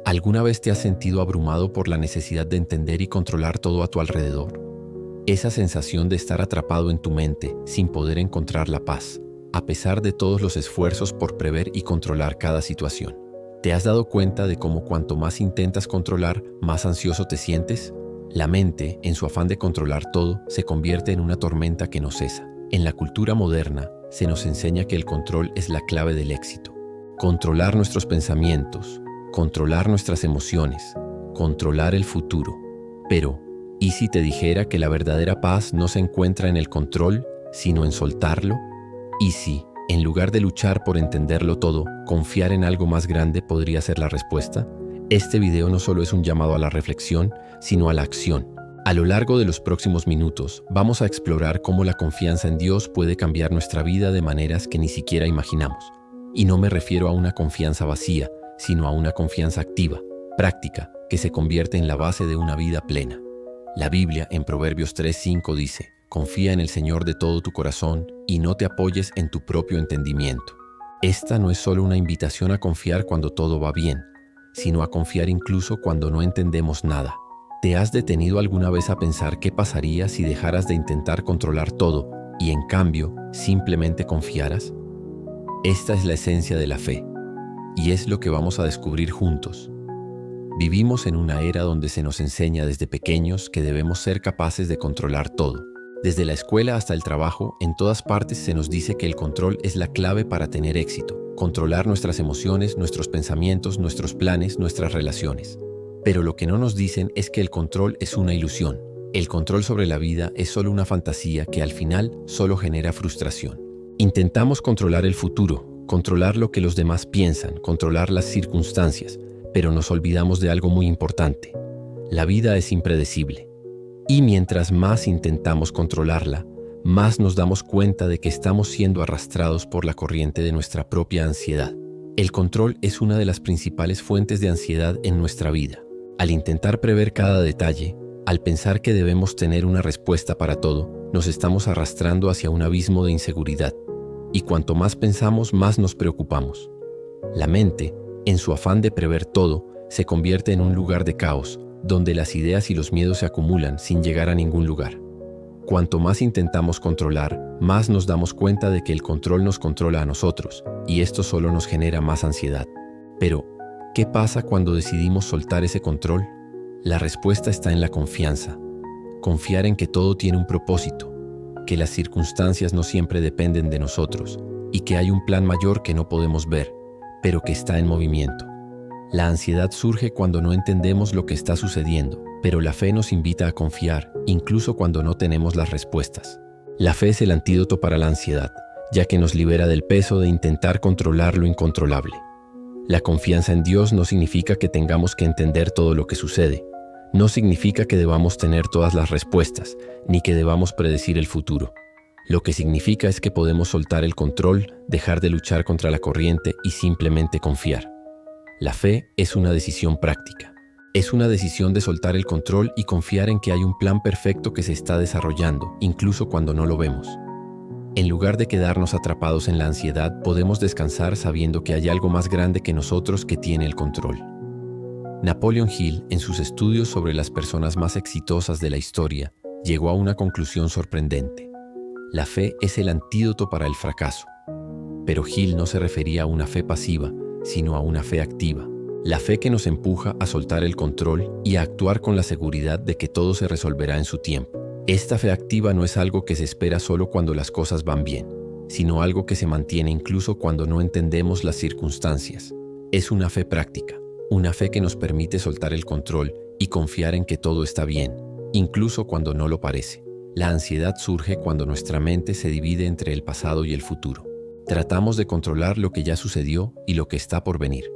¿Alguna vez te has sentido abrumado por la necesidad de entender y controlar todo a tu alrededor? Esa sensación de estar atrapado en tu mente sin poder encontrar la paz, a pesar de todos los esfuerzos por prever y controlar cada situación. ¿Te has dado cuenta de cómo cuanto más intentas controlar, más ansioso te sientes? La mente, en su afán de controlar todo, se convierte en una tormenta que no cesa. En la cultura moderna, se nos enseña que el control es la clave del éxito. Controlar nuestros pensamientos, controlar nuestras emociones, controlar el futuro. Pero, ¿y si te dijera que la verdadera paz no se encuentra en el control, sino en soltarlo? ¿Y si, en lugar de luchar por entenderlo todo, confiar en algo más grande podría ser la respuesta? Este video no solo es un llamado a la reflexión, sino a la acción. A lo largo de los próximos minutos, vamos a explorar cómo la confianza en Dios puede cambiar nuestra vida de maneras que ni siquiera imaginamos. Y no me refiero a una confianza vacía, sino a una confianza activa, práctica, que se convierte en la base de una vida plena. La Biblia en Proverbios 3:5 dice: confía en el Señor de todo tu corazón y no te apoyes en tu propio entendimiento. Esta no es solo una invitación a confiar cuando todo va bien, sino a confiar incluso cuando no entendemos nada. ¿Te has detenido alguna vez a pensar qué pasaría si dejaras de intentar controlar todo y en cambio simplemente confiaras? Esta es la esencia de la fe, y es lo que vamos a descubrir juntos. Vivimos en una era donde se nos enseña desde pequeños que debemos ser capaces de controlar todo. Desde la escuela hasta el trabajo, en todas partes se nos dice que el control es la clave para tener éxito. Controlar nuestras emociones, nuestros pensamientos, nuestros planes, nuestras relaciones. Pero lo que no nos dicen es que el control es una ilusión. El control sobre la vida es solo una fantasía que al final solo genera frustración. Intentamos controlar el futuro, controlar lo que los demás piensan, controlar las circunstancias, pero nos olvidamos de algo muy importante. La vida es impredecible. Y mientras más intentamos controlarla, más nos damos cuenta de que estamos siendo arrastrados por la corriente de nuestra propia ansiedad. El control es una de las principales fuentes de ansiedad en nuestra vida. Al intentar prever cada detalle, al pensar que debemos tener una respuesta para todo, nos estamos arrastrando hacia un abismo de inseguridad. Y cuanto más pensamos, más nos preocupamos. La mente, en su afán de prever todo, se convierte en un lugar de caos, donde las ideas y los miedos se acumulan sin llegar a ningún lugar. Cuanto más intentamos controlar, más nos damos cuenta de que el control nos controla a nosotros, y esto solo nos genera más ansiedad. Pero, ¿qué pasa cuando decidimos soltar ese control? La respuesta está en la confianza. Confiar en que todo tiene un propósito, que las circunstancias no siempre dependen de nosotros, y que hay un plan mayor que no podemos ver, pero que está en movimiento. La ansiedad surge cuando no entendemos lo que está sucediendo, pero la fe nos invita a confiar, incluso cuando no tenemos las respuestas. La fe es el antídoto para la ansiedad, ya que nos libera del peso de intentar controlar lo incontrolable. La confianza en Dios no significa que tengamos que entender todo lo que sucede. No significa que debamos tener todas las respuestas, ni que debamos predecir el futuro. Lo que significa es que podemos soltar el control, dejar de luchar contra la corriente y simplemente confiar. La fe es una decisión práctica. Es una decisión de soltar el control y confiar en que hay un plan perfecto que se está desarrollando, incluso cuando no lo vemos. En lugar de quedarnos atrapados en la ansiedad, podemos descansar sabiendo que hay algo más grande que nosotros que tiene el control. Napoleon Hill, en sus estudios sobre las personas más exitosas de la historia, llegó a una conclusión sorprendente. La fe es el antídoto para el fracaso. Pero Hill no se refería a una fe pasiva, sino a una fe activa. La fe que nos empuja a soltar el control y a actuar con la seguridad de que todo se resolverá en su tiempo. Esta fe activa no es algo que se espera solo cuando las cosas van bien, sino algo que se mantiene incluso cuando no entendemos las circunstancias. Es una fe práctica, una fe que nos permite soltar el control y confiar en que todo está bien, incluso cuando no lo parece. La ansiedad surge cuando nuestra mente se divide entre el pasado y el futuro. Tratamos de controlar lo que ya sucedió y lo que está por venir.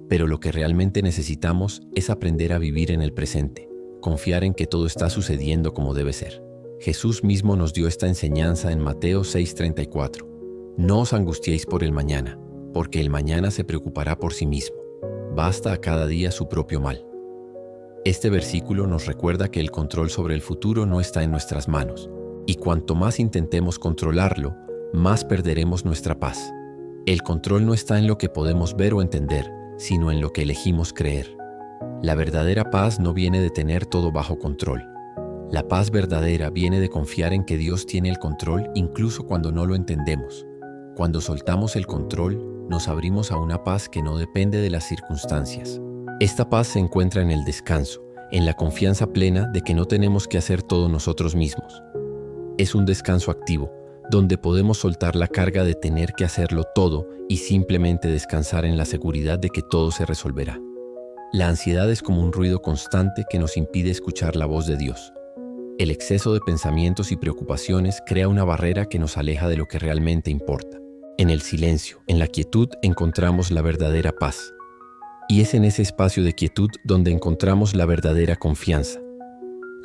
Pero lo que realmente necesitamos es aprender a vivir en el presente, confiar en que todo está sucediendo como debe ser. Jesús mismo nos dio esta enseñanza en Mateo 6:34. No os angustiéis por el mañana, porque el mañana se preocupará por sí mismo. Basta a cada día su propio mal. Este versículo nos recuerda que el control sobre el futuro no está en nuestras manos, y cuanto más intentemos controlarlo, más perderemos nuestra paz. El control no está en lo que podemos ver o entender, sino en lo que elegimos creer. La verdadera paz no viene de tener todo bajo control. La paz verdadera viene de confiar en que Dios tiene el control incluso cuando no lo entendemos. Cuando soltamos el control, nos abrimos a una paz que no depende de las circunstancias. Esta paz se encuentra en el descanso, en la confianza plena de que no tenemos que hacer todo nosotros mismos. Es un descanso activo, donde podemos soltar la carga de tener que hacerlo todo y simplemente descansar en la seguridad de que todo se resolverá. La ansiedad es como un ruido constante que nos impide escuchar la voz de Dios. El exceso de pensamientos y preocupaciones crea una barrera que nos aleja de lo que realmente importa. En el silencio, en la quietud, encontramos la verdadera paz. Y es en ese espacio de quietud donde encontramos la verdadera confianza.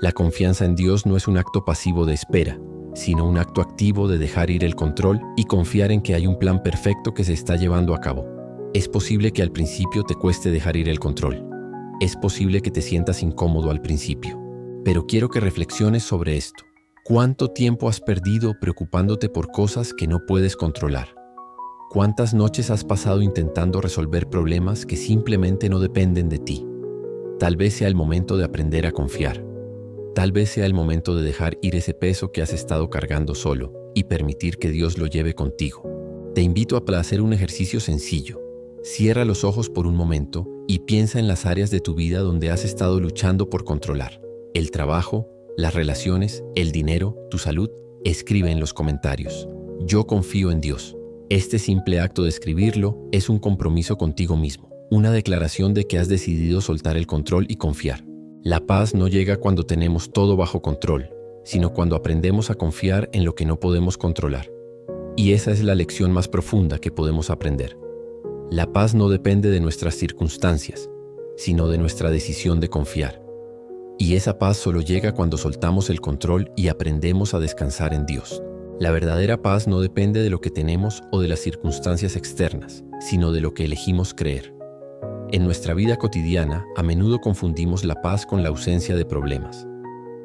La confianza en Dios no es un acto pasivo de espera, sino un acto activo de dejar ir el control y confiar en que hay un plan perfecto que se está llevando a cabo. Es posible que al principio te cueste dejar ir el control. Es posible que te sientas incómodo al principio. Pero quiero que reflexiones sobre esto. ¿Cuánto tiempo has perdido preocupándote por cosas que no puedes controlar? ¿Cuántas noches has pasado intentando resolver problemas que simplemente no dependen de ti? Tal vez sea el momento de aprender a confiar. Tal vez sea el momento de dejar ir ese peso que has estado cargando solo y permitir que Dios lo lleve contigo. Te invito a hacer un ejercicio sencillo. Cierra los ojos por un momento y piensa en las áreas de tu vida donde has estado luchando por controlar. El trabajo, las relaciones, el dinero, tu salud. Escribe en los comentarios: yo confío en Dios. Este simple acto de escribirlo es un compromiso contigo mismo, una declaración de que has decidido soltar el control y confiar. La paz no llega cuando tenemos todo bajo control, sino cuando aprendemos a confiar en lo que no podemos controlar. Y esa es la lección más profunda que podemos aprender. La paz no depende de nuestras circunstancias, sino de nuestra decisión de confiar. Y esa paz solo llega cuando soltamos el control y aprendemos a descansar en Dios. La verdadera paz no depende de lo que tenemos o de las circunstancias externas, sino de lo que elegimos creer. En nuestra vida cotidiana, a menudo confundimos la paz con la ausencia de problemas.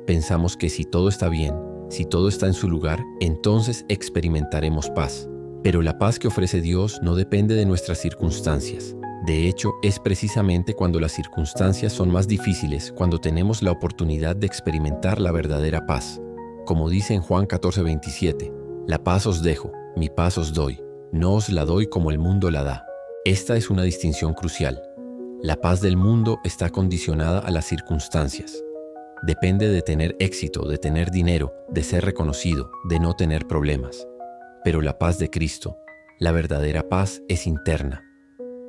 Pensamos que si todo está bien, si todo está en su lugar, entonces experimentaremos paz. Pero la paz que ofrece Dios no depende de nuestras circunstancias. De hecho, es precisamente cuando las circunstancias son más difíciles cuando tenemos la oportunidad de experimentar la verdadera paz. Como dice en Juan 14:27, la paz os dejo, mi paz os doy, no os la doy como el mundo la da. Esta es una distinción crucial. La paz del mundo está condicionada a las circunstancias. Depende de tener éxito, de tener dinero, de ser reconocido, de no tener problemas. Pero la paz de Cristo, la verdadera paz, es interna.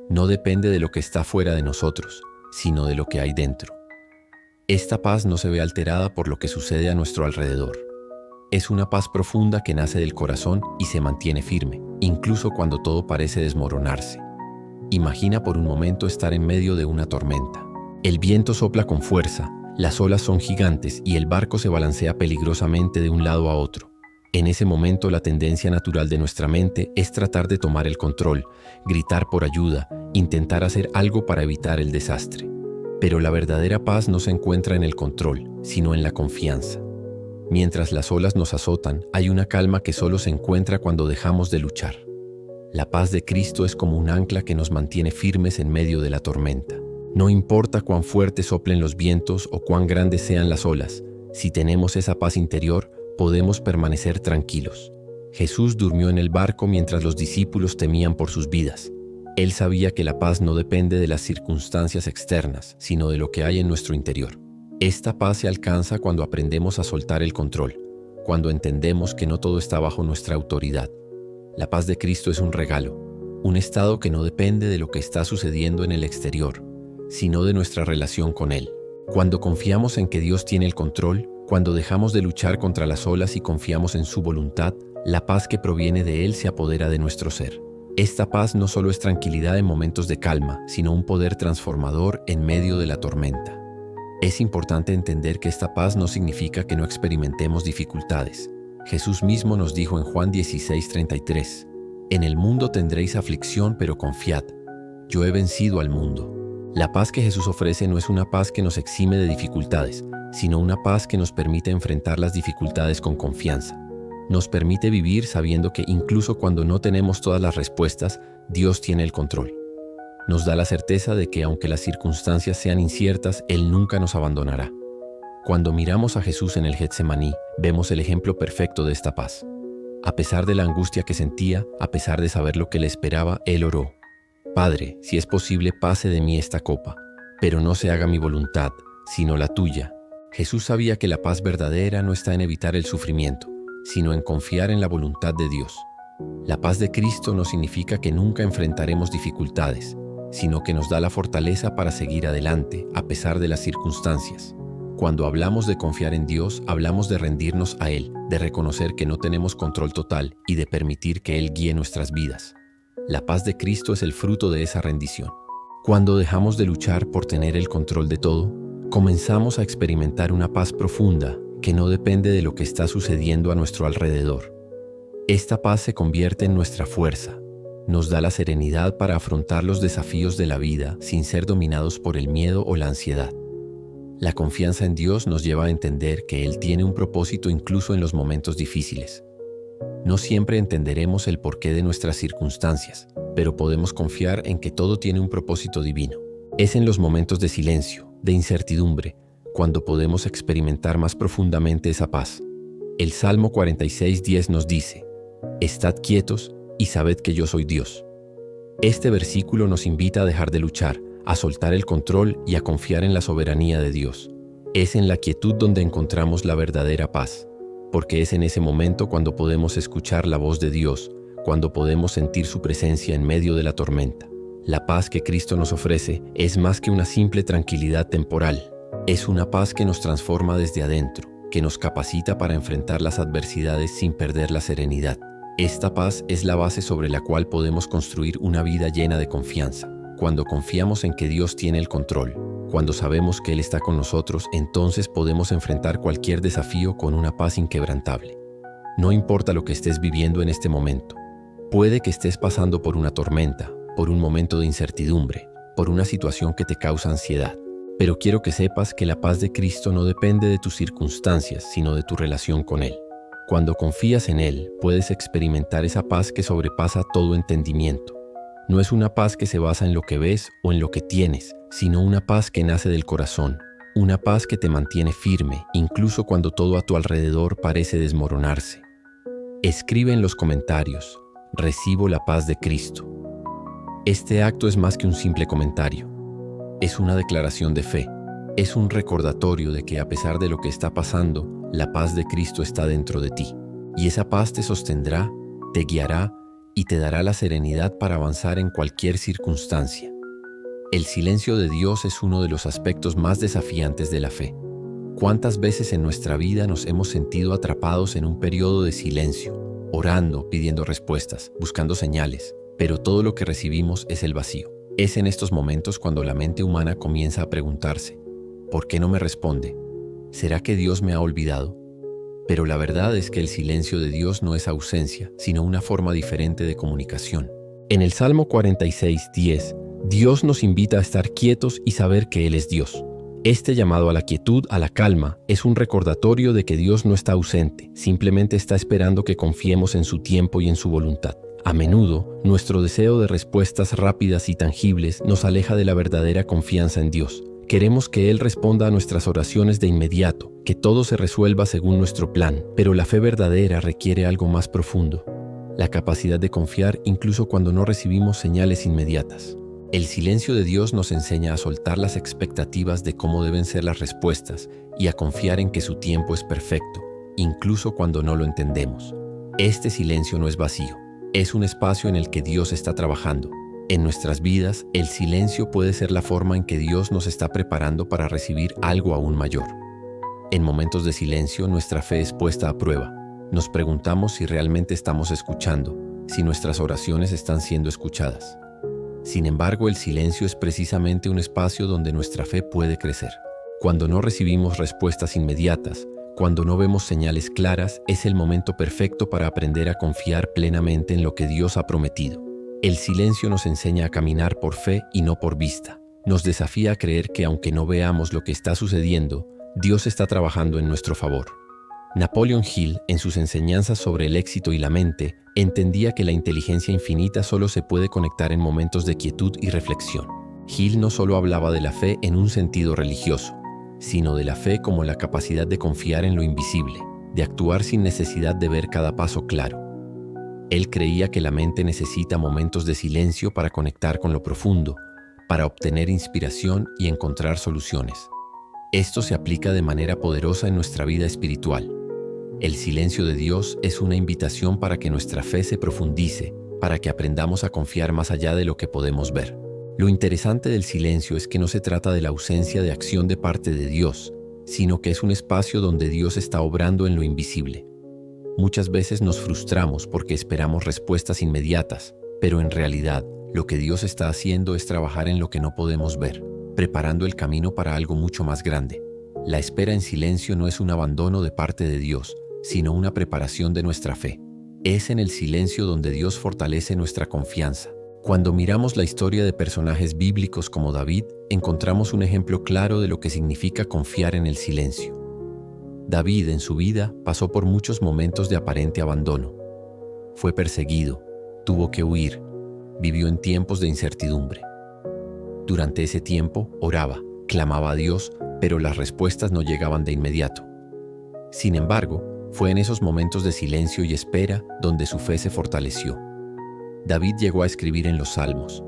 No depende de lo que está fuera de nosotros, sino de lo que hay dentro. Esta paz no se ve alterada por lo que sucede a nuestro alrededor. Es una paz profunda que nace del corazón y se mantiene firme, incluso cuando todo parece desmoronarse. Imagina por un momento estar en medio de una tormenta. El viento sopla con fuerza, las olas son gigantes y el barco se balancea peligrosamente de un lado a otro. En ese momento, la tendencia natural de nuestra mente es tratar de tomar el control, gritar por ayuda, intentar hacer algo para evitar el desastre. Pero la verdadera paz no se encuentra en el control, sino en la confianza. Mientras las olas nos azotan, hay una calma que solo se encuentra cuando dejamos de luchar. La paz de Cristo es como un ancla que nos mantiene firmes en medio de la tormenta. No importa cuán fuertes soplen los vientos o cuán grandes sean las olas, si tenemos esa paz interior, podemos permanecer tranquilos. Jesús durmió en el barco mientras los discípulos temían por sus vidas. Él sabía que la paz no depende de las circunstancias externas, sino de lo que hay en nuestro interior. Esta paz se alcanza cuando aprendemos a soltar el control, cuando entendemos que no todo está bajo nuestra autoridad. La paz de Cristo es un regalo, un estado que no depende de lo que está sucediendo en el exterior, sino de nuestra relación con Él. Cuando confiamos en que Dios tiene el control, cuando dejamos de luchar contra las olas y confiamos en su voluntad, la paz que proviene de Él se apodera de nuestro ser. Esta paz no solo es tranquilidad en momentos de calma, sino un poder transformador en medio de la tormenta. Es importante entender que esta paz no significa que no experimentemos dificultades. Jesús mismo nos dijo en Juan 16:33, «En el mundo tendréis aflicción, pero confiad, yo he vencido al mundo». La paz que Jesús ofrece no es una paz que nos exime de dificultades, sino una paz que nos permite enfrentar las dificultades con confianza. Nos permite vivir sabiendo que incluso cuando no tenemos todas las respuestas, Dios tiene el control. Nos da la certeza de que aunque las circunstancias sean inciertas, Él nunca nos abandonará. Cuando miramos a Jesús en el Getsemaní, vemos el ejemplo perfecto de esta paz. A pesar de la angustia que sentía, a pesar de saber lo que le esperaba, Él oró: Padre, si es posible, pase de mí esta copa, pero no se haga mi voluntad, sino la tuya. Jesús sabía que la paz verdadera no está en evitar el sufrimiento, sino en confiar en la voluntad de Dios. La paz de Cristo no significa que nunca enfrentaremos dificultades, sino que nos da la fortaleza para seguir adelante a pesar de las circunstancias. Cuando hablamos de confiar en Dios, hablamos de rendirnos a Él, de reconocer que no tenemos control total y de permitir que Él guíe nuestras vidas. La paz de Cristo es el fruto de esa rendición. Cuando dejamos de luchar por tener el control de todo, comenzamos a experimentar una paz profunda que no depende de lo que está sucediendo a nuestro alrededor. Esta paz se convierte en nuestra fuerza. Nos da la serenidad para afrontar los desafíos de la vida sin ser dominados por el miedo o la ansiedad. La confianza en Dios nos lleva a entender que Él tiene un propósito incluso en los momentos difíciles. No siempre entenderemos el porqué de nuestras circunstancias, pero podemos confiar en que todo tiene un propósito divino. Es en los momentos de silencio, de incertidumbre, cuando podemos experimentar más profundamente esa paz. El Salmo 46:10 nos dice: Estad quietos y sabed que yo soy Dios. Este versículo nos invita a dejar de luchar, a soltar el control y a confiar en la soberanía de Dios. Es en la quietud donde encontramos la verdadera paz, porque es en ese momento cuando podemos escuchar la voz de Dios, cuando podemos sentir su presencia en medio de la tormenta. La paz que Cristo nos ofrece es más que una simple tranquilidad temporal. Es una paz que nos transforma desde adentro, que nos capacita para enfrentar las adversidades sin perder la serenidad. Esta paz es la base sobre la cual podemos construir una vida llena de confianza. Cuando confiamos en que Dios tiene el control, cuando sabemos que Él está con nosotros, entonces podemos enfrentar cualquier desafío con una paz inquebrantable. No importa lo que estés viviendo en este momento. Puede que estés pasando por una tormenta, por un momento de incertidumbre, por una situación que te causa ansiedad. Pero quiero que sepas que la paz de Cristo no depende de tus circunstancias, sino de tu relación con Él. Cuando confías en Él, puedes experimentar esa paz que sobrepasa todo entendimiento. No es una paz que se basa en lo que ves o en lo que tienes, sino una paz que nace del corazón, una paz que te mantiene firme, incluso cuando todo a tu alrededor parece desmoronarse. Escribe en los comentarios: recibo la paz de Cristo. Este acto es más que un simple comentario. Es una declaración de fe. Es un recordatorio de que a pesar de lo que está pasando, la paz de Cristo está dentro de ti. Y esa paz te sostendrá, te guiará y te dará la serenidad para avanzar en cualquier circunstancia. El silencio de Dios es uno de los aspectos más desafiantes de la fe. ¿Cuántas veces en nuestra vida nos hemos sentido atrapados en un periodo de silencio, orando, pidiendo respuestas, buscando señales, pero todo lo que recibimos es el vacío? Es en estos momentos cuando la mente humana comienza a preguntarse: ¿por qué no me responde? ¿Será que Dios me ha olvidado? Pero la verdad es que el silencio de Dios no es ausencia, sino una forma diferente de comunicación. En el Salmo 46:10, Dios nos invita a estar quietos y saber que Él es Dios. Este llamado a la quietud, a la calma, es un recordatorio de que Dios no está ausente, simplemente está esperando que confiemos en su tiempo y en su voluntad. A menudo, nuestro deseo de respuestas rápidas y tangibles nos aleja de la verdadera confianza en Dios. Queremos que Él responda a nuestras oraciones de inmediato, que todo se resuelva según nuestro plan, pero la fe verdadera requiere algo más profundo: la capacidad de confiar incluso cuando no recibimos señales inmediatas. El silencio de Dios nos enseña a soltar las expectativas de cómo deben ser las respuestas y a confiar en que su tiempo es perfecto, incluso cuando no lo entendemos. Este silencio no es vacío, es un espacio en el que Dios está trabajando. En nuestras vidas, el silencio puede ser la forma en que Dios nos está preparando para recibir algo aún mayor. En momentos de silencio, nuestra fe es puesta a prueba. Nos preguntamos si realmente estamos escuchando, si nuestras oraciones están siendo escuchadas. Sin embargo, el silencio es precisamente un espacio donde nuestra fe puede crecer. Cuando no recibimos respuestas inmediatas, cuando no vemos señales claras, es el momento perfecto para aprender a confiar plenamente en lo que Dios ha prometido. El silencio nos enseña a caminar por fe y no por vista. Nos desafía a creer que aunque no veamos lo que está sucediendo, Dios está trabajando en nuestro favor. Napoleon Hill, en sus enseñanzas sobre el éxito y la mente, entendía que la inteligencia infinita solo se puede conectar en momentos de quietud y reflexión. Hill no solo hablaba de la fe en un sentido religioso, sino de la fe como la capacidad de confiar en lo invisible, de actuar sin necesidad de ver cada paso claro. Él creía que la mente necesita momentos de silencio para conectar con lo profundo, para obtener inspiración y encontrar soluciones. Esto se aplica de manera poderosa en nuestra vida espiritual. El silencio de Dios es una invitación para que nuestra fe se profundice, para que aprendamos a confiar más allá de lo que podemos ver. Lo interesante del silencio es que no se trata de la ausencia de acción de parte de Dios, sino que es un espacio donde Dios está obrando en lo invisible. Muchas veces nos frustramos porque esperamos respuestas inmediatas, pero en realidad lo que Dios está haciendo es trabajar en lo que no podemos ver, preparando el camino para algo mucho más grande. La espera en silencio no es un abandono de parte de Dios, sino una preparación de nuestra fe. Es en el silencio donde Dios fortalece nuestra confianza. Cuando miramos la historia de personajes bíblicos como David, encontramos un ejemplo claro de lo que significa confiar en el silencio. David en su vida pasó por muchos momentos de aparente abandono. Fue perseguido, tuvo que huir, vivió en tiempos de incertidumbre. Durante ese tiempo oraba, clamaba a Dios, pero las respuestas no llegaban de inmediato. Sin embargo, fue en esos momentos de silencio y espera donde su fe se fortaleció. David llegó a escribir en los Salmos: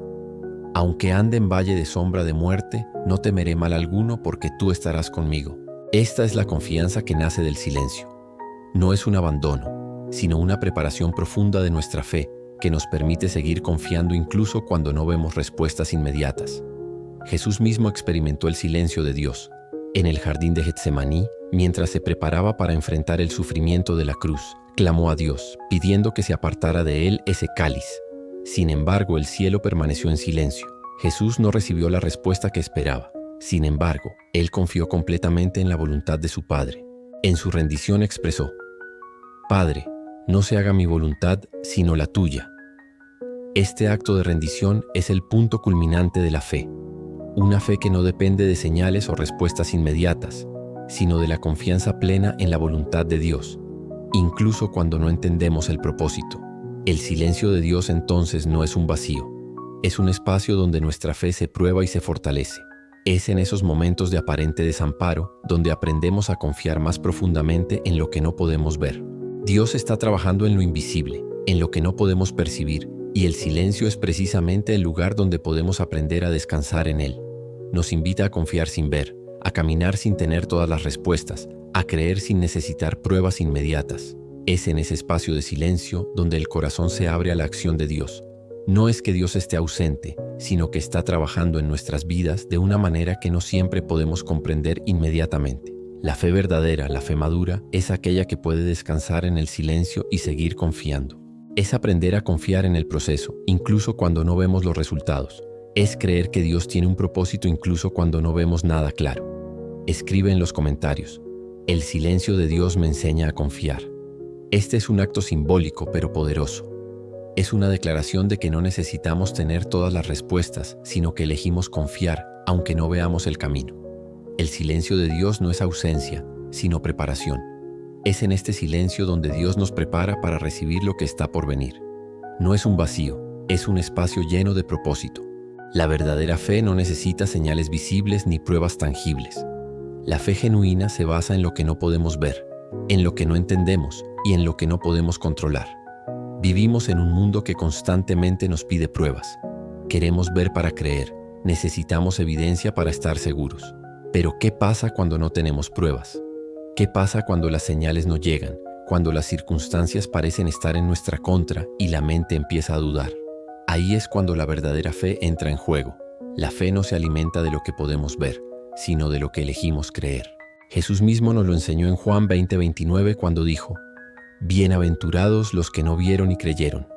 «Aunque ande en valle de sombra de muerte, no temeré mal alguno porque tú estarás conmigo». Esta es la confianza que nace del silencio. No es un abandono, sino una preparación profunda de nuestra fe que nos permite seguir confiando incluso cuando no vemos respuestas inmediatas. Jesús mismo experimentó el silencio de Dios. En el jardín de Getsemaní, mientras se preparaba para enfrentar el sufrimiento de la cruz, clamó a Dios, pidiendo que se apartara de él ese cáliz. Sin embargo, el cielo permaneció en silencio. Jesús no recibió la respuesta que esperaba. Sin embargo, él confió completamente en la voluntad de su Padre. En su rendición expresó: «Padre, no se haga mi voluntad, sino la tuya». Este acto de rendición es el punto culminante de la fe. Una fe que no depende de señales o respuestas inmediatas, sino de la confianza plena en la voluntad de Dios, incluso cuando no entendemos el propósito. El silencio de Dios entonces no es un vacío, es un espacio donde nuestra fe se prueba y se fortalece. Es en esos momentos de aparente desamparo donde aprendemos a confiar más profundamente en lo que no podemos ver. Dios está trabajando en lo invisible, en lo que no podemos percibir, y el silencio es precisamente el lugar donde podemos aprender a descansar en él. Nos invita a confiar sin ver, a caminar sin tener todas las respuestas, a creer sin necesitar pruebas inmediatas. Es en ese espacio de silencio donde el corazón se abre a la acción de Dios. No es que Dios esté ausente, sino que está trabajando en nuestras vidas de una manera que no siempre podemos comprender inmediatamente. La fe verdadera, la fe madura, es aquella que puede descansar en el silencio y seguir confiando. Es aprender a confiar en el proceso, incluso cuando no vemos los resultados. Es creer que Dios tiene un propósito incluso cuando no vemos nada claro. Escribe en los comentarios: «El silencio de Dios me enseña a confiar». Este es un acto simbólico pero poderoso. Es una declaración de que no necesitamos tener todas las respuestas, sino que elegimos confiar, aunque no veamos el camino. El silencio de Dios no es ausencia, sino preparación. Es en este silencio donde Dios nos prepara para recibir lo que está por venir. No es un vacío, es un espacio lleno de propósito. La verdadera fe no necesita señales visibles ni pruebas tangibles. La fe genuina se basa en lo que no podemos ver, en lo que no entendemos y en lo que no podemos controlar. Vivimos en un mundo que constantemente nos pide pruebas. Queremos ver para creer, necesitamos evidencia para estar seguros. Pero ¿qué pasa cuando no tenemos pruebas? ¿Qué pasa cuando las señales no llegan, cuando las circunstancias parecen estar en nuestra contra y la mente empieza a dudar? Ahí es cuando la verdadera fe entra en juego. La fe no se alimenta de lo que podemos ver, sino de lo que elegimos creer. Jesús mismo nos lo enseñó en Juan 20:29 cuando dijo: «Bienaventurados los que no vieron y creyeron».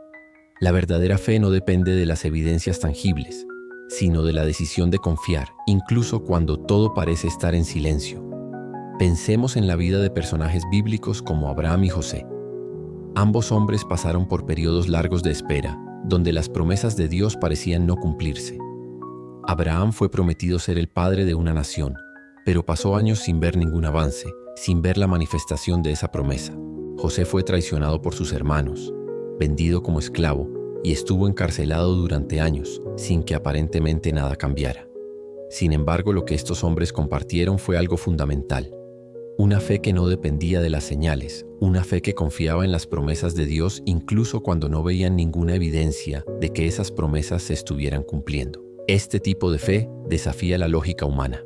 La verdadera fe no depende de las evidencias tangibles, sino de la decisión de confiar, incluso cuando todo parece estar en silencio. Pensemos en la vida de personajes bíblicos como Abraham y José. Ambos hombres pasaron por periodos largos de espera, donde las promesas de Dios parecían no cumplirse. Abraham fue prometido ser el padre de una nación, pero pasó años sin ver ningún avance, sin ver la manifestación de esa promesa. José fue traicionado por sus hermanos, vendido como esclavo y estuvo encarcelado durante años sin que aparentemente nada cambiara. Sin embargo, lo que estos hombres compartieron fue algo fundamental. Una fe que no dependía de las señales, una fe que confiaba en las promesas de Dios incluso cuando no veían ninguna evidencia de que esas promesas se estuvieran cumpliendo. Este tipo de fe desafía la lógica humana.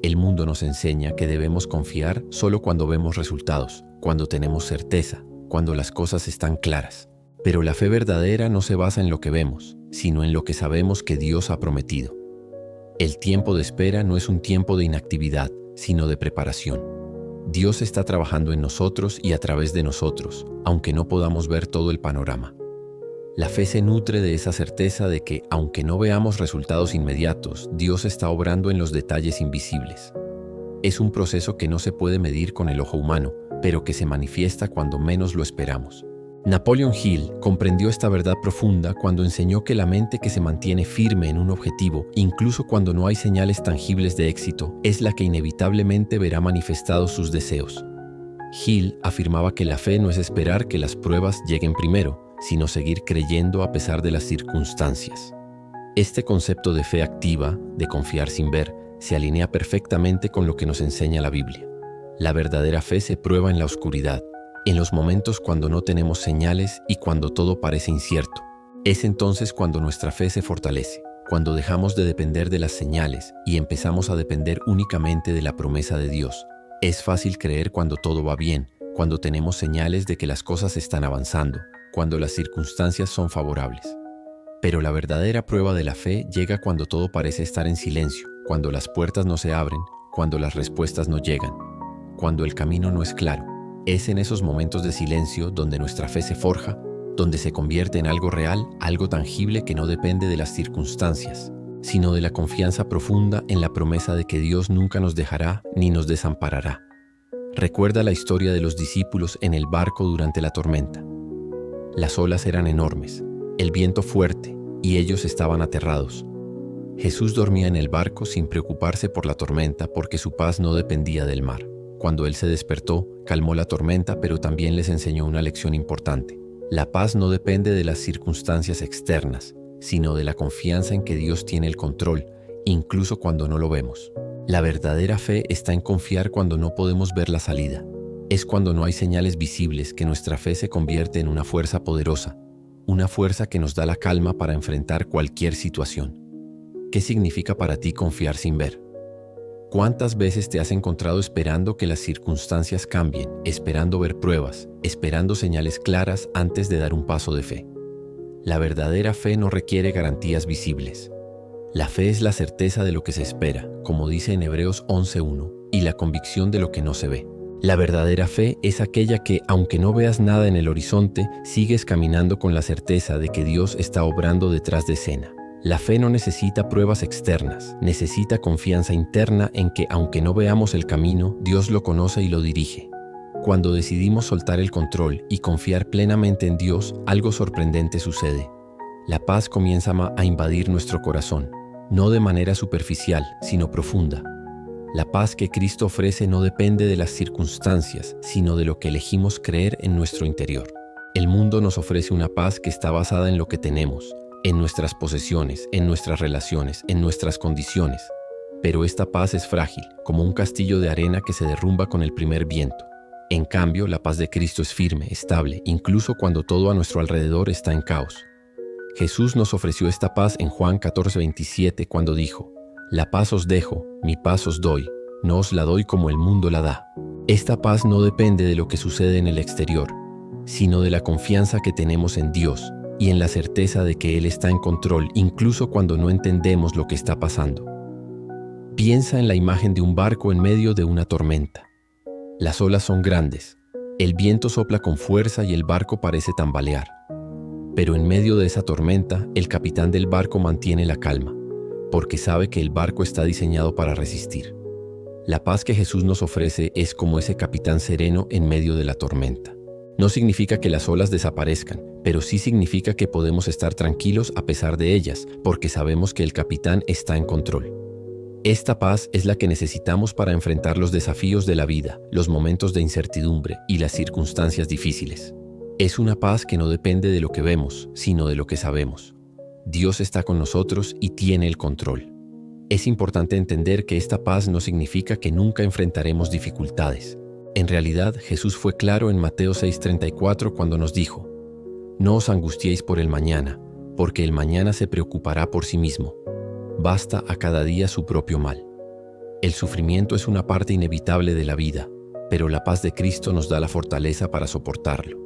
El mundo nos enseña que debemos confiar solo cuando vemos resultados, cuando tenemos certeza, cuando las cosas están claras. Pero la fe verdadera no se basa en lo que vemos, sino en lo que sabemos que Dios ha prometido. El tiempo de espera no es un tiempo de inactividad, sino de preparación. Dios está trabajando en nosotros y a través de nosotros, aunque no podamos ver todo el panorama. La fe se nutre de esa certeza de que, aunque no veamos resultados inmediatos, Dios está obrando en los detalles invisibles. Es un proceso que no se puede medir con el ojo humano, pero que se manifiesta cuando menos lo esperamos. Napoleon Hill comprendió esta verdad profunda cuando enseñó que la mente que se mantiene firme en un objetivo, incluso cuando no hay señales tangibles de éxito, es la que inevitablemente verá manifestados sus deseos. Hill afirmaba que la fe no es esperar que las pruebas lleguen primero, sino seguir creyendo a pesar de las circunstancias. Este concepto de fe activa, de confiar sin ver, se alinea perfectamente con lo que nos enseña la Biblia. La verdadera fe se prueba en la oscuridad, en los momentos cuando no tenemos señales y cuando todo parece incierto. Es entonces cuando nuestra fe se fortalece, cuando dejamos de depender de las señales y empezamos a depender únicamente de la promesa de Dios. Es fácil creer cuando todo va bien, cuando tenemos señales de que las cosas están avanzando, cuando las circunstancias son favorables. Pero la verdadera prueba de la fe llega cuando todo parece estar en silencio, cuando las puertas no se abren, cuando las respuestas no llegan, cuando el camino no es claro. Es en esos momentos de silencio donde nuestra fe se forja, donde se convierte en algo real, algo tangible que no depende de las circunstancias, sino de la confianza profunda en la promesa de que Dios nunca nos dejará ni nos desamparará. Recuerda la historia de los discípulos en el barco durante la tormenta. Las olas eran enormes, el viento fuerte, y ellos estaban aterrados. Jesús dormía en el barco sin preocuparse por la tormenta porque su paz no dependía del mar. Cuando Él se despertó, calmó la tormenta, pero también les enseñó una lección importante. La paz no depende de las circunstancias externas, sino de la confianza en que Dios tiene el control, incluso cuando no lo vemos. La verdadera fe está en confiar cuando no podemos ver la salida. Es cuando no hay señales visibles que nuestra fe se convierte en una fuerza poderosa, una fuerza que nos da la calma para enfrentar cualquier situación. ¿Qué significa para ti confiar sin ver? ¿Cuántas veces te has encontrado esperando que las circunstancias cambien, esperando ver pruebas, esperando señales claras antes de dar un paso de fe? La verdadera fe no requiere garantías visibles. La fe es la certeza de lo que se espera, como dice en Hebreos 11:1, y la convicción de lo que no se ve. La verdadera fe es aquella que, aunque no veas nada en el horizonte, sigues caminando con la certeza de que Dios está obrando detrás de escena. La fe no necesita pruebas externas, necesita confianza interna en que, aunque no veamos el camino, Dios lo conoce y lo dirige. Cuando decidimos soltar el control y confiar plenamente en Dios, algo sorprendente sucede. La paz comienza a invadir nuestro corazón, no de manera superficial, sino profunda. La paz que Cristo ofrece no depende de las circunstancias, sino de lo que elegimos creer en nuestro interior. El mundo nos ofrece una paz que está basada en lo que tenemos, en nuestras posesiones, en nuestras relaciones, en nuestras condiciones. Pero esta paz es frágil, como un castillo de arena que se derrumba con el primer viento. En cambio, la paz de Cristo es firme, estable, incluso cuando todo a nuestro alrededor está en caos. Jesús nos ofreció esta paz en Juan 14:27 cuando dijo: «La paz os dejo, mi paz os doy, no os la doy como el mundo la da». Esta paz no depende de lo que sucede en el exterior, sino de la confianza que tenemos en Dios y en la certeza de que Él está en control incluso cuando no entendemos lo que está pasando. Piensa en la imagen de un barco en medio de una tormenta. Las olas son grandes, el viento sopla con fuerza y el barco parece tambalear. Pero en medio de esa tormenta, el capitán del barco mantiene la calma, porque sabe que el barco está diseñado para resistir. La paz que Jesús nos ofrece es como ese capitán sereno en medio de la tormenta. No significa que las olas desaparezcan, pero sí significa que podemos estar tranquilos a pesar de ellas, porque sabemos que el capitán está en control. Esta paz es la que necesitamos para enfrentar los desafíos de la vida, los momentos de incertidumbre y las circunstancias difíciles. Es una paz que no depende de lo que vemos, sino de lo que sabemos. Dios está con nosotros y tiene el control. Es importante entender que esta paz no significa que nunca enfrentaremos dificultades. En realidad, Jesús fue claro en Mateo 6:34 cuando nos dijo: «No os angustiéis por el mañana, porque el mañana se preocupará por sí mismo. Basta a cada día su propio mal». El sufrimiento es una parte inevitable de la vida, pero la paz de Cristo nos da la fortaleza para soportarlo.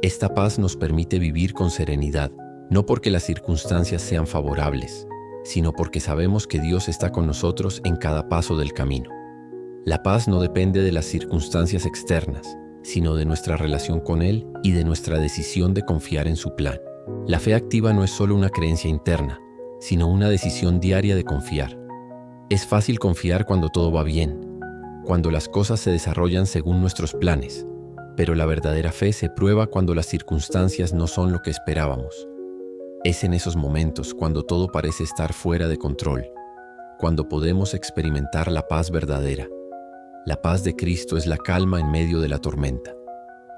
Esta paz nos permite vivir con serenidad, no porque las circunstancias sean favorables, sino porque sabemos que Dios está con nosotros en cada paso del camino. La paz no depende de las circunstancias externas, sino de nuestra relación con Él y de nuestra decisión de confiar en su plan. La fe activa no es solo una creencia interna, sino una decisión diaria de confiar. Es fácil confiar cuando todo va bien, cuando las cosas se desarrollan según nuestros planes, pero la verdadera fe se prueba cuando las circunstancias no son lo que esperábamos. Es en esos momentos cuando todo parece estar fuera de control, cuando podemos experimentar la paz verdadera. La paz de Cristo es la calma en medio de la tormenta,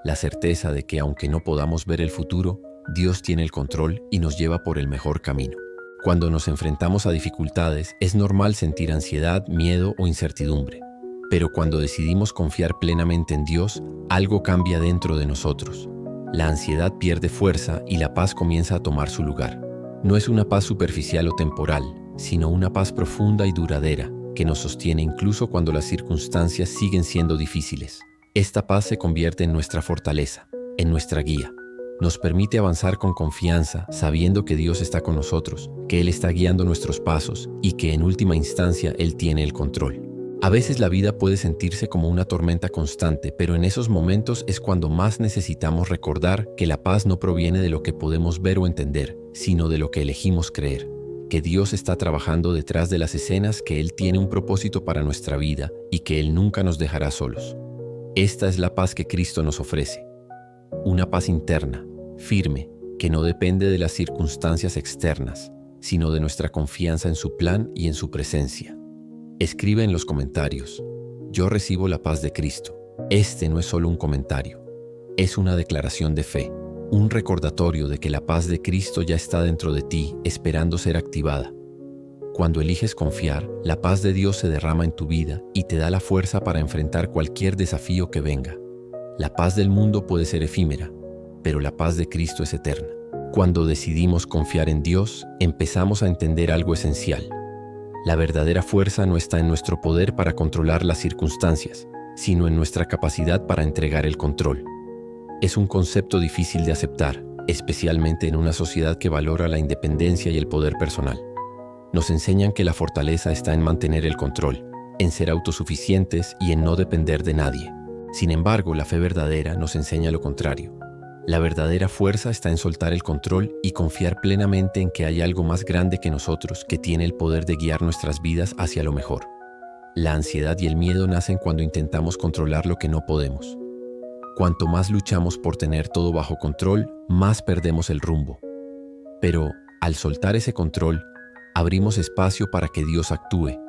la certeza de que aunque no podamos ver el futuro, Dios tiene el control y nos lleva por el mejor camino. Cuando nos enfrentamos a dificultades, es normal sentir ansiedad, miedo o incertidumbre. Pero cuando decidimos confiar plenamente en Dios, algo cambia dentro de nosotros. La ansiedad pierde fuerza y la paz comienza a tomar su lugar. No es una paz superficial o temporal, sino una paz profunda y duradera, que nos sostiene incluso cuando las circunstancias siguen siendo difíciles. Esta paz se convierte en nuestra fortaleza, en nuestra guía. Nos permite avanzar con confianza, sabiendo que Dios está con nosotros, que Él está guiando nuestros pasos y que en última instancia Él tiene el control. A veces la vida puede sentirse como una tormenta constante, pero en esos momentos es cuando más necesitamos recordar que la paz no proviene de lo que podemos ver o entender, sino de lo que elegimos creer. Que Dios está trabajando detrás de las escenas, que Él tiene un propósito para nuestra vida y que Él nunca nos dejará solos. Esta es la paz que Cristo nos ofrece. Una paz interna, firme, que no depende de las circunstancias externas, sino de nuestra confianza en su plan y en su presencia. Escribe en los comentarios: «Yo recibo la paz de Cristo». Este no es solo un comentario, es una declaración de fe. Un recordatorio de que la paz de Cristo ya está dentro de ti, esperando ser activada. Cuando eliges confiar, la paz de Dios se derrama en tu vida y te da la fuerza para enfrentar cualquier desafío que venga. La paz del mundo puede ser efímera, pero la paz de Cristo es eterna. Cuando decidimos confiar en Dios, empezamos a entender algo esencial. La verdadera fuerza no está en nuestro poder para controlar las circunstancias, sino en nuestra capacidad para entregar el control. Es un concepto difícil de aceptar, especialmente en una sociedad que valora la independencia y el poder personal. Nos enseñan que la fortaleza está en mantener el control, en ser autosuficientes y en no depender de nadie. Sin embargo, la fe verdadera nos enseña lo contrario. La verdadera fuerza está en soltar el control y confiar plenamente en que hay algo más grande que nosotros que tiene el poder de guiar nuestras vidas hacia lo mejor. La ansiedad y el miedo nacen cuando intentamos controlar lo que no podemos. Cuanto más luchamos por tener todo bajo control, más perdemos el rumbo. Pero, al soltar ese control, abrimos espacio para que Dios actúe.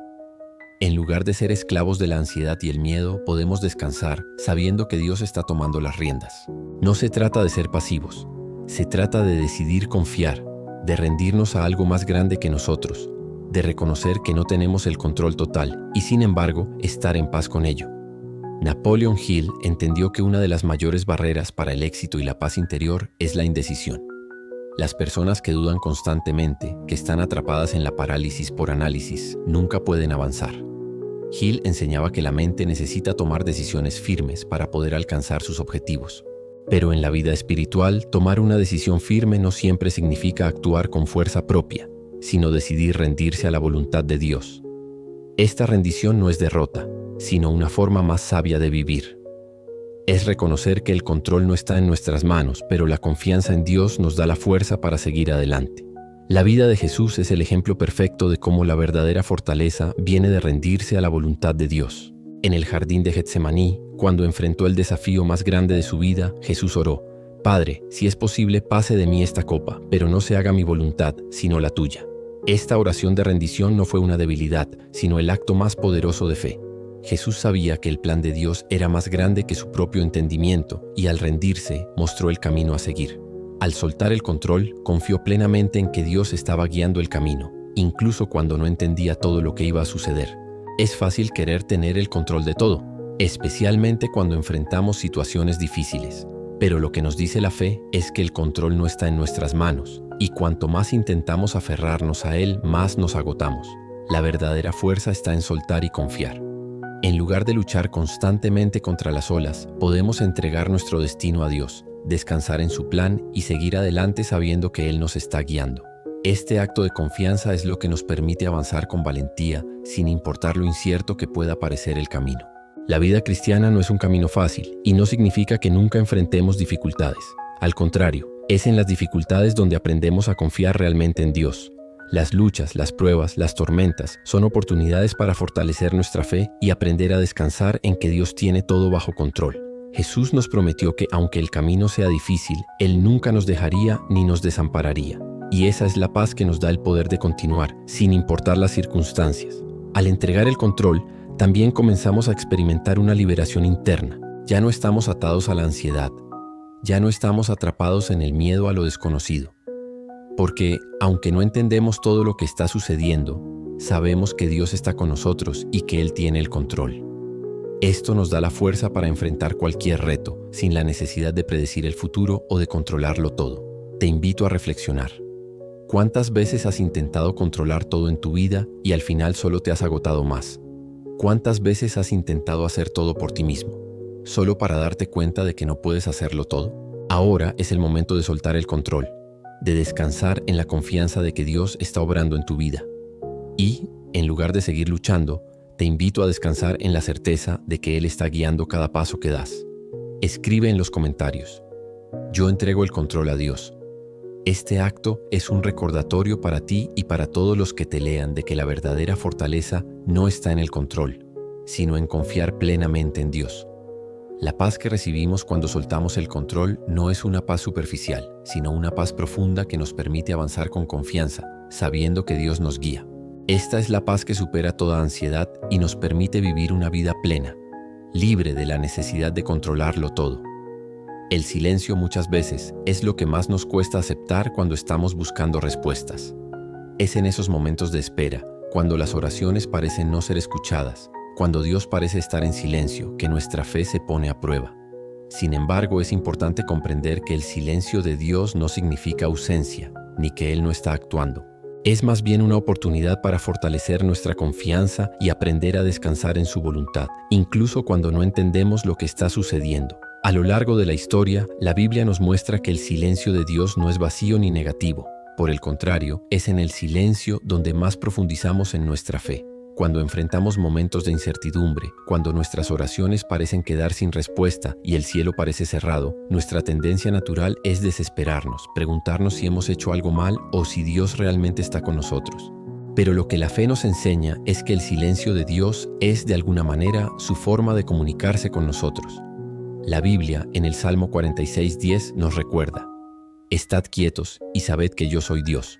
En lugar de ser esclavos de la ansiedad y el miedo, podemos descansar sabiendo que Dios está tomando las riendas. No se trata de ser pasivos, se trata de decidir confiar, de rendirnos a algo más grande que nosotros, de reconocer que no tenemos el control total y, sin embargo, estar en paz con ello. Napoleon Hill entendió que una de las mayores barreras para el éxito y la paz interior es la indecisión. Las personas que dudan constantemente, que están atrapadas en la parálisis por análisis, nunca pueden avanzar. Hill enseñaba que la mente necesita tomar decisiones firmes para poder alcanzar sus objetivos. Pero en la vida espiritual, tomar una decisión firme no siempre significa actuar con fuerza propia, sino decidir rendirse a la voluntad de Dios. Esta rendición no es derrota, sino una forma más sabia de vivir. Es reconocer que el control no está en nuestras manos, pero la confianza en Dios nos da la fuerza para seguir adelante. La vida de Jesús es el ejemplo perfecto de cómo la verdadera fortaleza viene de rendirse a la voluntad de Dios. En el jardín de Getsemaní, cuando enfrentó el desafío más grande de su vida, Jesús oró: «Padre, si es posible, pase de mí esta copa, pero no se haga mi voluntad, sino la tuya». Esta oración de rendición no fue una debilidad, sino el acto más poderoso de fe. Jesús sabía que el plan de Dios era más grande que su propio entendimiento y al rendirse mostró el camino a seguir. Al soltar el control, confió plenamente en que Dios estaba guiando el camino, incluso cuando no entendía todo lo que iba a suceder. Es fácil querer tener el control de todo, especialmente cuando enfrentamos situaciones difíciles. Pero lo que nos dice la fe es que el control no está en nuestras manos, y cuanto más intentamos aferrarnos a él, más nos agotamos. La verdadera fuerza está en soltar y confiar. En lugar de luchar constantemente contra las olas, podemos entregar nuestro destino a Dios, descansar en su plan y seguir adelante sabiendo que Él nos está guiando. Este acto de confianza es lo que nos permite avanzar con valentía, sin importar lo incierto que pueda parecer el camino. La vida cristiana no es un camino fácil y no significa que nunca enfrentemos dificultades. Al contrario, es en las dificultades donde aprendemos a confiar realmente en Dios. Las luchas, las pruebas, las tormentas son oportunidades para fortalecer nuestra fe y aprender a descansar en que Dios tiene todo bajo control. Jesús nos prometió que aunque el camino sea difícil, Él nunca nos dejaría ni nos desampararía. Y esa es la paz que nos da el poder de continuar, sin importar las circunstancias. Al entregar el control, también comenzamos a experimentar una liberación interna. Ya no estamos atados a la ansiedad. Ya no estamos atrapados en el miedo a lo desconocido. Porque, aunque no entendemos todo lo que está sucediendo, sabemos que Dios está con nosotros y que Él tiene el control. Esto nos da la fuerza para enfrentar cualquier reto, sin la necesidad de predecir el futuro o de controlarlo todo. Te invito a reflexionar. ¿Cuántas veces has intentado controlar todo en tu vida y al final solo te has agotado más? ¿Cuántas veces has intentado hacer todo por ti mismo, solo para darte cuenta de que no puedes hacerlo todo? Ahora es el momento de soltar el control, de descansar en la confianza de que Dios está obrando en tu vida. Y, en lugar de seguir luchando, te invito a descansar en la certeza de que Él está guiando cada paso que das. Escribe en los comentarios: yo entrego el control a Dios. Este acto es un recordatorio para ti y para todos los que te lean de que la verdadera fortaleza no está en el control, sino en confiar plenamente en Dios. La paz que recibimos cuando soltamos el control no es una paz superficial, sino una paz profunda que nos permite avanzar con confianza, sabiendo que Dios nos guía. Esta es la paz que supera toda ansiedad y nos permite vivir una vida plena, libre de la necesidad de controlarlo todo. El silencio muchas veces es lo que más nos cuesta aceptar cuando estamos buscando respuestas. Es en esos momentos de espera, cuando las oraciones parecen no ser escuchadas, cuando Dios parece estar en silencio, que nuestra fe se pone a prueba. Sin embargo, es importante comprender que el silencio de Dios no significa ausencia, ni que Él no está actuando. Es más bien una oportunidad para fortalecer nuestra confianza y aprender a descansar en su voluntad, incluso cuando no entendemos lo que está sucediendo. A lo largo de la historia, la Biblia nos muestra que el silencio de Dios no es vacío ni negativo. Por el contrario, es en el silencio donde más profundizamos en nuestra fe. Cuando enfrentamos momentos de incertidumbre, cuando nuestras oraciones parecen quedar sin respuesta y el cielo parece cerrado, nuestra tendencia natural es desesperarnos, preguntarnos si hemos hecho algo mal o si Dios realmente está con nosotros. Pero lo que la fe nos enseña es que el silencio de Dios es, de alguna manera, su forma de comunicarse con nosotros. La Biblia, en el Salmo 46:10, nos recuerda: «Estad quietos y sabed que yo soy Dios».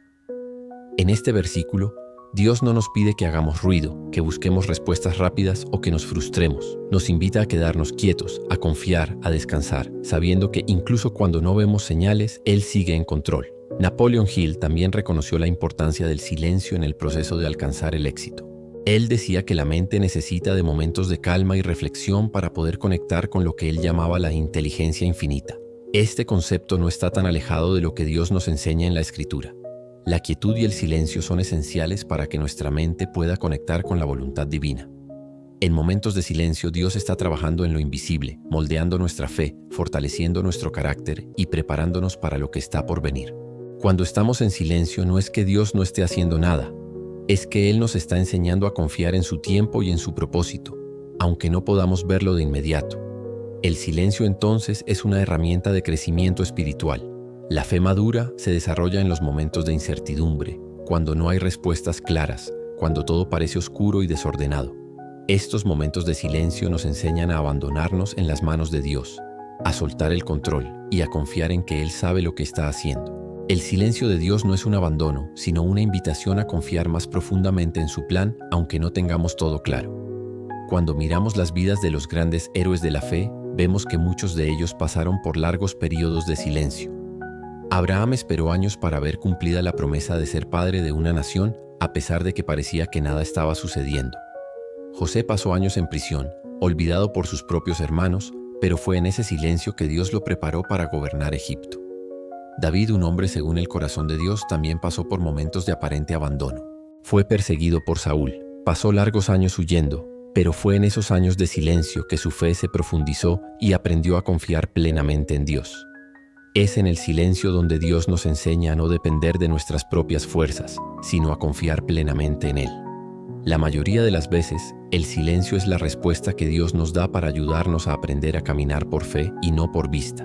En este versículo, Dios no nos pide que hagamos ruido, que busquemos respuestas rápidas o que nos frustremos. Nos invita a quedarnos quietos, a confiar, a descansar, sabiendo que incluso cuando no vemos señales, Él sigue en control. Napoleon Hill también reconoció la importancia del silencio en el proceso de alcanzar el éxito. Él decía que la mente necesita de momentos de calma y reflexión para poder conectar con lo que él llamaba la inteligencia infinita. Este concepto no está tan alejado de lo que Dios nos enseña en la Escritura. La quietud y el silencio son esenciales para que nuestra mente pueda conectar con la voluntad divina. En momentos de silencio, Dios está trabajando en lo invisible, moldeando nuestra fe, fortaleciendo nuestro carácter y preparándonos para lo que está por venir. Cuando estamos en silencio, no es que Dios no esté haciendo nada, es que Él nos está enseñando a confiar en su tiempo y en su propósito, aunque no podamos verlo de inmediato. El silencio entonces es una herramienta de crecimiento espiritual. La fe madura se desarrolla en los momentos de incertidumbre, cuando no hay respuestas claras, cuando todo parece oscuro y desordenado. Estos momentos de silencio nos enseñan a abandonarnos en las manos de Dios, a soltar el control y a confiar en que Él sabe lo que está haciendo. El silencio de Dios no es un abandono, sino una invitación a confiar más profundamente en su plan, aunque no tengamos todo claro. Cuando miramos las vidas de los grandes héroes de la fe, vemos que muchos de ellos pasaron por largos periodos de silencio. Abraham esperó años para ver cumplida la promesa de ser padre de una nación, a pesar de que parecía que nada estaba sucediendo. José pasó años en prisión, olvidado por sus propios hermanos, pero fue en ese silencio que Dios lo preparó para gobernar Egipto. David, un hombre según el corazón de Dios, también pasó por momentos de aparente abandono. Fue perseguido por Saúl, pasó largos años huyendo, pero fue en esos años de silencio que su fe se profundizó y aprendió a confiar plenamente en Dios. Es en el silencio donde Dios nos enseña a no depender de nuestras propias fuerzas, sino a confiar plenamente en Él. La mayoría de las veces, el silencio es la respuesta que Dios nos da para ayudarnos a aprender a caminar por fe y no por vista.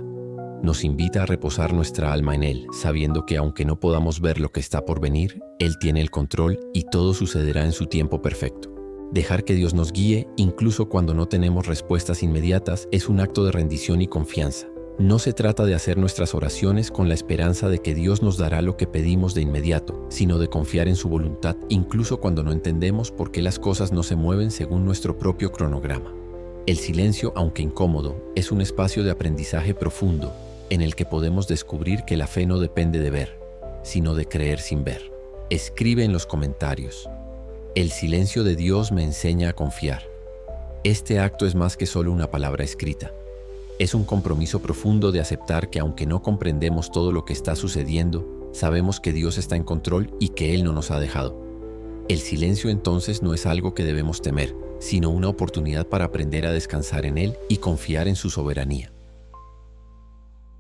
Nos invita a reposar nuestra alma en Él, sabiendo que aunque no podamos ver lo que está por venir, Él tiene el control y todo sucederá en su tiempo perfecto. Dejar que Dios nos guíe, incluso cuando no tenemos respuestas inmediatas, es un acto de rendición y confianza. No se trata de hacer nuestras oraciones con la esperanza de que Dios nos dará lo que pedimos de inmediato, sino de confiar en su voluntad, incluso cuando no entendemos por qué las cosas no se mueven según nuestro propio cronograma. El silencio, aunque incómodo, es un espacio de aprendizaje profundo, en el que podemos descubrir que la fe no depende de ver, sino de creer sin ver. Escribe en los comentarios: el silencio de Dios me enseña a confiar. Este acto es más que solo una palabra escrita. Es un compromiso profundo de aceptar que aunque no comprendemos todo lo que está sucediendo, sabemos que Dios está en control y que Él no nos ha dejado. El silencio entonces no es algo que debemos temer, sino una oportunidad para aprender a descansar en Él y confiar en su soberanía.